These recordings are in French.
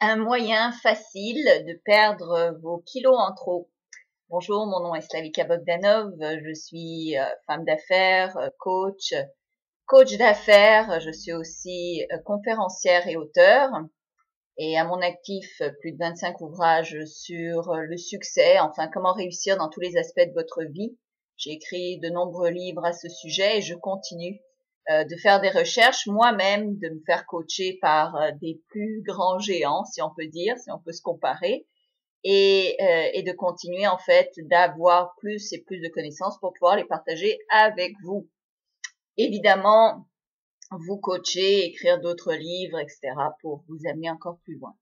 Un moyen facile de perdre vos kilos en trop. Bonjour, mon nom est Slavika Bogdanov, je suis femme d'affaires, coach d'affaires, je suis aussi conférencière et auteure. Et à mon actif, plus de 25 ouvrages sur le succès, enfin comment réussir dans tous les aspects de votre vie. J'ai écrit de nombreux livres à ce sujet et je continue de faire des recherches moi-même, de me faire coacher par des plus grands géants, si on peut dire, si on peut se comparer, et de continuer en fait d'avoir plus et plus de connaissances pour pouvoir les partager avec vous. Évidemment, vous coacher, écrire d'autres livres, etc. pour vous amener encore plus loin.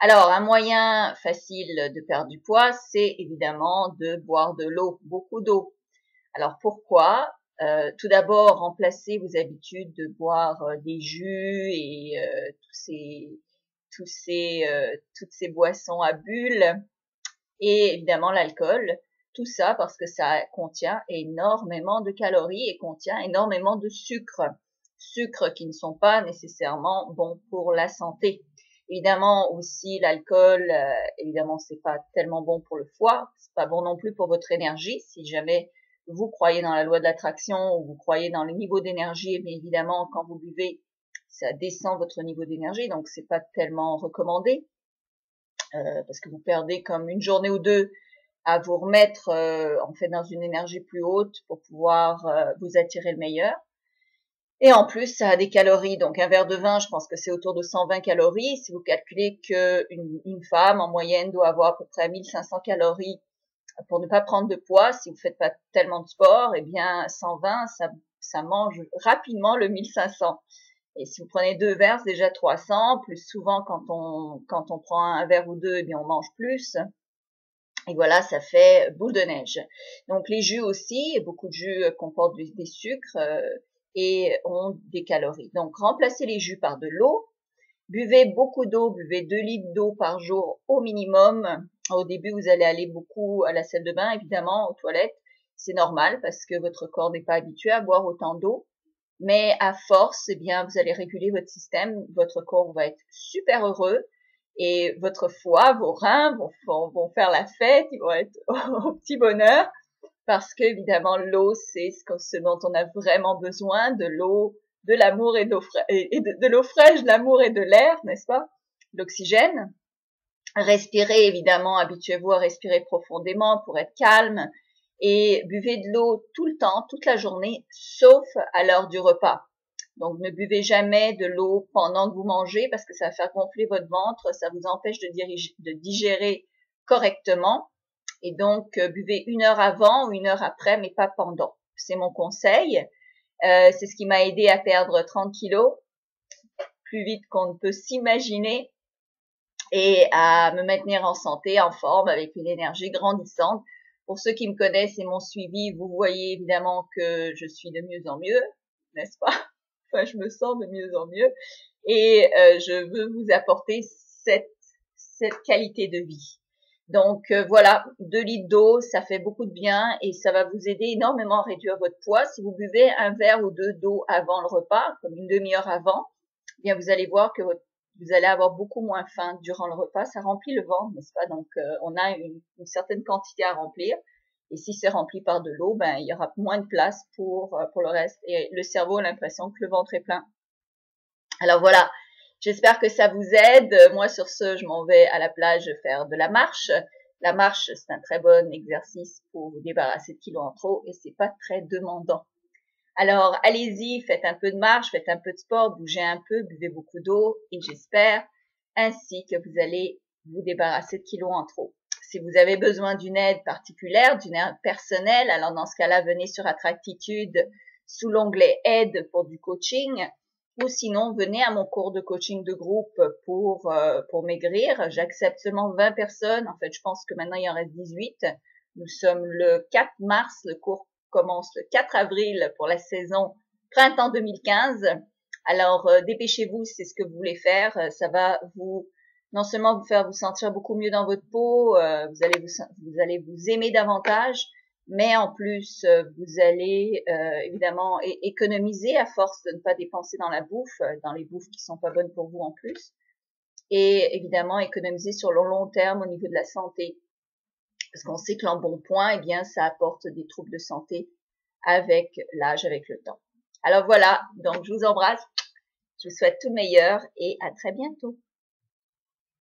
Alors, un moyen facile de perdre du poids, c'est évidemment de boire de l'eau, beaucoup d'eau. Alors, pourquoi? Tout d'abord, remplacez vos habitudes de boire des jus et toutes ces boissons à bulles et évidemment l'alcool. Tout ça parce que ça contient énormément de calories et contient énormément de sucres qui ne sont pas nécessairement bons pour la santé. Évidemment aussi l'alcool, évidemment c'est pas tellement bon pour le foie, c'est pas bon non plus pour votre énergie. Si jamais vous croyez dans la loi de l'attraction ou vous croyez dans le niveau d'énergie, mais évidemment quand vous buvez, ça descend votre niveau d'énergie, donc c'est pas tellement recommandé parce que vous perdez comme une journée ou deux à vous remettre en fait dans une énergie plus haute pour pouvoir vous attirer le meilleur. Et en plus, ça a des calories. Donc, un verre de vin, je pense que c'est autour de 120 calories. Si vous calculez qu'une femme, en moyenne, doit avoir à peu près 1500 calories pour ne pas prendre de poids, si vous faites pas tellement de sport, eh bien, 120, ça mange rapidement le 1500. Et si vous prenez deux verres, c'est déjà 300. Plus souvent, quand on prend un verre ou deux, eh bien, on mange plus. Et voilà, ça fait boule de neige. Donc, les jus aussi, beaucoup de jus comportent des sucres, et ont des calories. Donc, remplacez les jus par de l'eau. Buvez beaucoup d'eau, buvez 2 litres d'eau par jour au minimum. Au début, vous allez aller beaucoup à la salle de bain, évidemment, aux toilettes. C'est normal parce que votre corps n'est pas habitué à boire autant d'eau. Mais à force, eh bien, vous allez réguler votre système, votre corps va être super heureux et votre foie, vos reins vont faire la fête, ils vont être au petit bonheur. Parce que évidemment l'eau c'est ce dont on a vraiment besoin, de l'eau, de l'amour et de l'eau fraîche, de l'amour et de l'air, n'est-ce pas? L'oxygène. Respirez évidemment, habituez-vous à respirer profondément pour être calme et buvez de l'eau tout le temps, toute la journée, sauf à l'heure du repas. Donc ne buvez jamais de l'eau pendant que vous mangez parce que ça va faire gonfler votre ventre, ça vous empêche de digérer correctement. Et donc, buvez 1 heure avant ou 1 heure après, mais pas pendant. C'est mon conseil. C'est ce qui m'a aidé à perdre 30 kilos plus vite qu'on ne peut s'imaginer et à me maintenir en santé, en forme, avec une énergie grandissante. Pour ceux qui me connaissent et m'ont suivi, vous voyez évidemment que je suis de mieux en mieux, n'est-ce pas? Enfin, je me sens de mieux en mieux et je veux vous apporter cette qualité de vie. Donc voilà, 2 litres d'eau, ça fait beaucoup de bien et ça va vous aider énormément à réduire votre poids. Si vous buvez un verre ou deux d'eau avant le repas, comme une demi-heure avant, eh bien vous allez voir que vous allez avoir beaucoup moins faim durant le repas. Ça remplit le ventre, n'est-ce pas? Donc on a une certaine quantité à remplir. Et si c'est rempli par de l'eau, ben il y aura moins de place pour le reste. Et le cerveau a l'impression que le ventre est plein. Alors voilà, j'espère que ça vous aide. Moi, sur ce, je m'en vais à la plage faire de la marche. La marche, c'est un très bon exercice pour vous débarrasser de kilos en trop et c'est pas très demandant. Alors, allez-y, faites un peu de marche, faites un peu de sport, bougez un peu, buvez beaucoup d'eau et j'espère ainsi que vous allez vous débarrasser de kilos en trop. Si vous avez besoin d'une aide particulière, d'une aide personnelle, alors dans ce cas-là, venez sur Attractitude sous l'onglet aide pour du coaching. Ou sinon, venez à mon cours de coaching de groupe pour maigrir. J'accepte seulement 20 personnes. En fait, je pense que maintenant, il en reste 18. Nous sommes le 4 mars. Le cours commence le 4 avril pour la saison printemps 2015. Alors, dépêchez-vous, c'est ce que vous voulez faire. Ça va non seulement vous faire vous sentir beaucoup mieux dans votre peau, vous allez vous aimer davantage, mais en plus, vous allez évidemment économiser à force de ne pas dépenser dans la bouffe, dans les bouffes qui sont pas bonnes pour vous en plus. et évidemment économiser sur le long terme au niveau de la santé. Parce qu'on sait que l'embonpoint, eh bien, ça apporte des troubles de santé avec l'âge, avec le temps. Alors voilà, donc je vous embrasse, je vous souhaite tout le meilleur et à très bientôt.